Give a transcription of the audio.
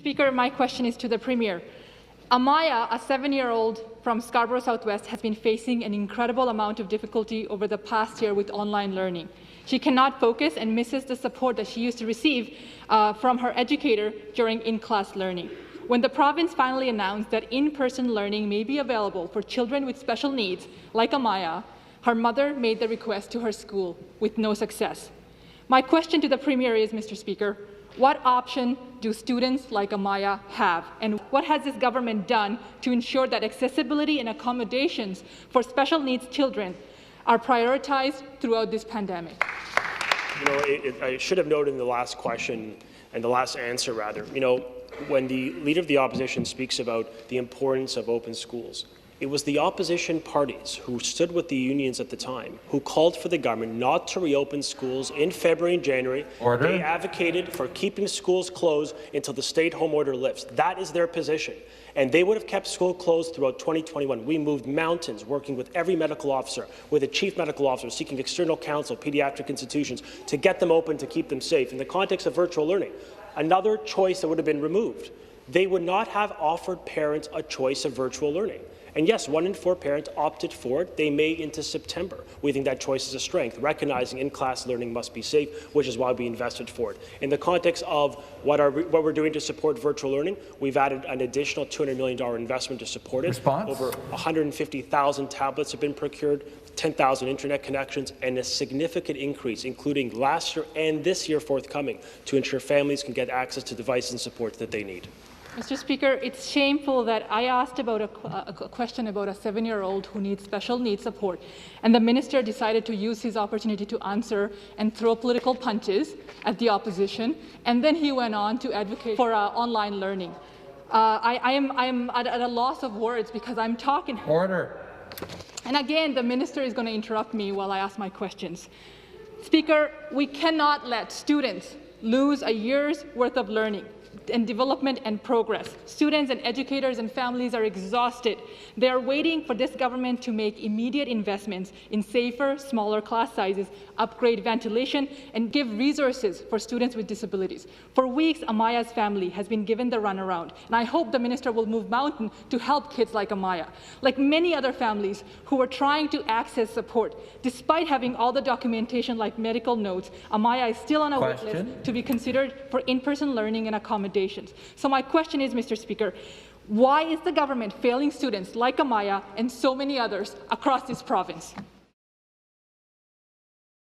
Speaker, my question is to the Premier. Amaya, a 7-year-old from Scarborough Southwest, has been facing an incredible amount of difficulty over the past year with online learning. She cannot focus and misses the support that she used to receive from her educator during in-class learning. When the province finally announced that in-person learning may be available for children with special needs, like Amaya, her mother made the request to her school with no success. My question to the Premier is, Mr. Speaker, what option do students like Amaya have, and what has this government done to ensure that accessibility and accommodations for special needs children are prioritized throughout this pandemic? I should have noted in the last question, and the last answer rather, when the Leader of the Opposition speaks about the importance of open schools, it was the opposition parties who stood with the unions at the time who called for the government not to reopen schools in February and January. Order. They advocated for keeping schools closed until the stay-at-home order lifts. That is their position. And they would have kept school closed throughout 2021. We moved mountains, working with every medical officer, with a chief medical officer, seeking external counsel, pediatric institutions, to get them open, to keep them safe. In the context of virtual learning, another choice that would have been removed. They would not have offered parents a choice of virtual learning. And yes, 1 in 4 parents opted for it. They may into September. We think that choice is a strength, recognizing in-class learning must be safe, which is why we invested for it. In the context of what we're doing to support virtual learning, we've added an additional $200 million investment to support it. Response? Over 150,000 tablets have been procured, 10,000 internet connections, and a significant increase, including last year and this year forthcoming, to ensure families can get access to devices and support that they need. Mr. Speaker, it's shameful that I asked about a question about a 7-year-old who needs special needs support, and the minister decided to use his opportunity to answer and throw political punches at the opposition, and then he went on to advocate for online learning. I am at a loss of words because I'm talking. Order. And again, the minister is going to interrupt me while I ask my questions. Speaker, we cannot let students lose a year's worth of learning and development and progress. Students and educators and families are exhausted. They are waiting for this government to make immediate investments in safer, smaller class sizes, upgrade ventilation, and give resources for students with disabilities. For weeks, Amaya's family has been given the runaround, and I hope the minister will move mountain to help kids like Amaya. Like many other families who are trying to access support, despite having all the documentation like medical notes, Amaya is still on a wait list to be considered for in-person learning and accommodations. So my question is, Mr. Speaker, why is the government failing students like Amaya and so many others across this province?